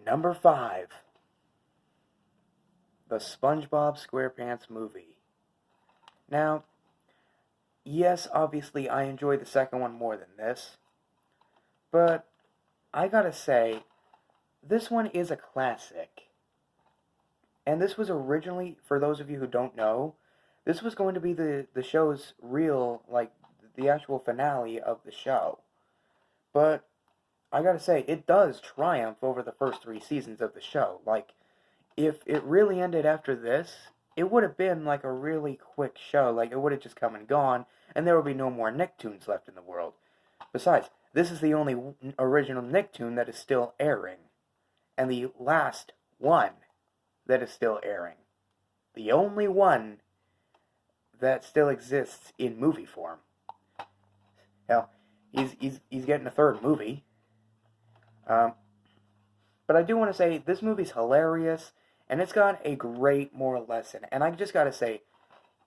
Number 5, the SpongeBob SquarePants movie. Now, yes, obviously I enjoyed the second one more than this, but I gotta say, this one is a classic. And this was originally, for those of you who don't know, this was going to be the show's real, like, the actual finale of the show. But I gotta say, it does triumph over the first 3 seasons of the show. Like, if it really ended after this, it would have been like a really quick show. Like, it would have just come and gone, and there would be no more Nicktoons left in the world. Besides, this is the only original Nicktoon that is still airing. And the last one that is still airing. The only one that still exists in movie form. Hell, he's getting a third movie. But I do want to say, this movie's hilarious, and it's got a great moral lesson. And I just gotta say,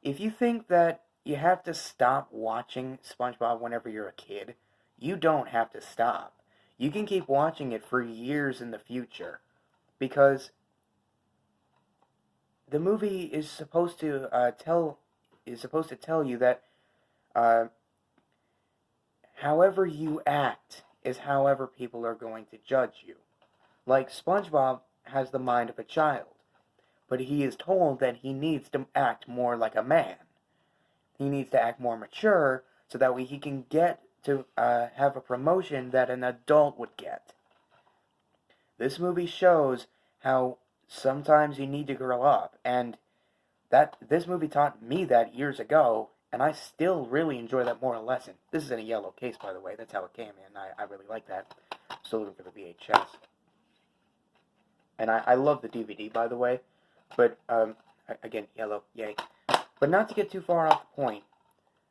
if you think that you have to stop watching SpongeBob whenever you're a kid, you don't have to stop. You can keep watching it for years in the future, because the movie is supposed to tell you that however you act is however people are going to judge you. Like, SpongeBob has the mind of a child, but he is told that he needs to act more like a man. He needs to act more mature so that way he can get to have a promotion that an adult would get. This movie shows how sometimes you need to grow up, and this movie taught me that years ago, and I still really enjoy that moral lesson. This is in a yellow case, by the way. That's how it came in. I really like that. Still looking for the VHS. And I love the DVD, by the way. But, again, yellow, yay. But not to get too far off the point,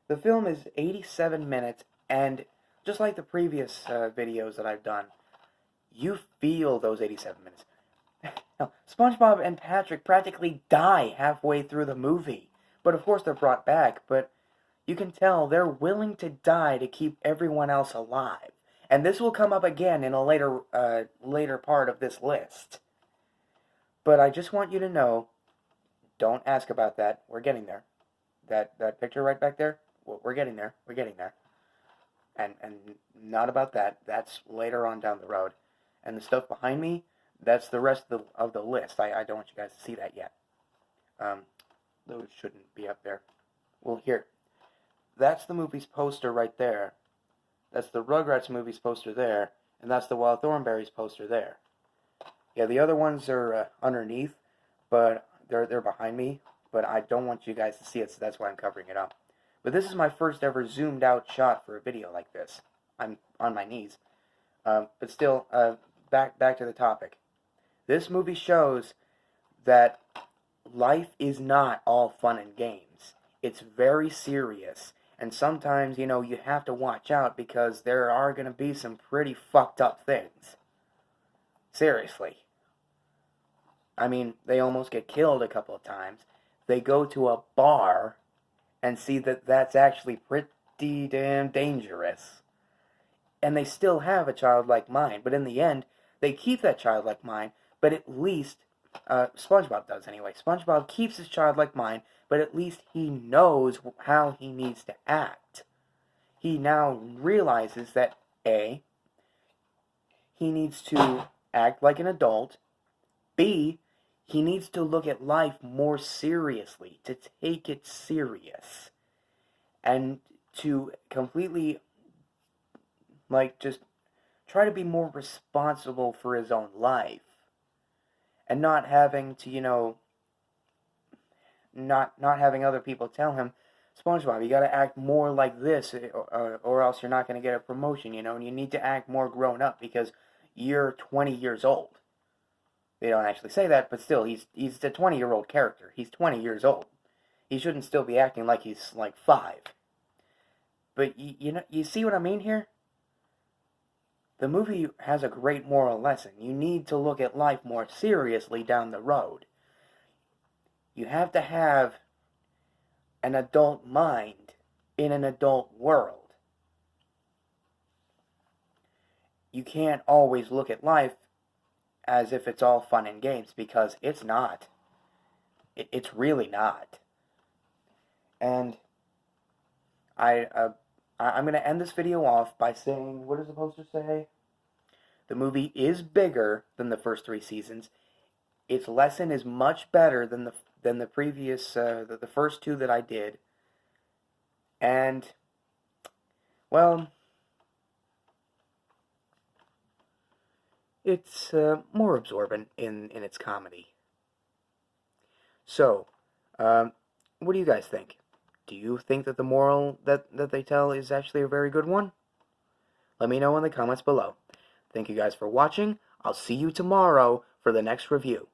the film is 87 minutes, and just like the previous videos that I've done, you feel those 87 minutes. Now, SpongeBob and Patrick practically die halfway through the movie. But of course they're brought back, but you can tell they're willing to die to keep everyone else alive. And this will come up again in a later part of this list. But I just want you to know, don't ask about that. We're getting there. That picture right back there, we're getting there. We're getting there. And not about that. That's later on down the road. And the stuff behind me, that's the rest of the list. I don't want you guys to see that yet. Those shouldn't be up there. Well, here. That's the movie's poster right there. That's the Rugrats movie's poster there. And that's the Wild Thornberrys poster there. Yeah, the other ones are underneath, but they're behind me. But I don't want you guys to see it, so that's why I'm covering it up. But this is my first ever zoomed out shot for a video like this. I'm on my knees. But still, back to the topic. This movie shows that life is not all fun and games. It's very serious. And sometimes, you have to watch out because there are going to be some pretty fucked up things. Seriously. I mean, they almost get killed a couple of times. They go to a bar and see that that's actually pretty damn dangerous. And they still have a childlike mind. But in the end, they keep that childlike mind, but at least SpongeBob does anyway. SpongeBob keeps his childlike mind, but at least he knows how he needs to act. He now realizes that, A, he needs to act like an adult. B, he needs to look at life more seriously, to take it serious. And to completely, just try to be more responsible for his own life. And not having to, not having other people tell him, SpongeBob, you gotta act more like this, or else you're not gonna get a promotion, and you need to act more grown up because you're 20 years old. They don't actually say that, but still, he's a 20-year-old character. He's 20 years old. He shouldn't still be acting like he's, 5. But, you see what I mean here? The movie has a great moral lesson. You need to look at life more seriously down the road. You have to have an adult mind in an adult world. You can't always look at life as if it's all fun and games, because it's not. It's really not. And I'm going to end this video off by saying, what does the poster say? The movie is bigger than the first 3 seasons. Its lesson is much better than the previous, the first 2 that I did. And, well, it's more absorbent in its comedy. So, what do you guys think? Do you think that the moral that they tell is actually a very good one? Let me know in the comments below. Thank you guys for watching. I'll see you tomorrow for the next review.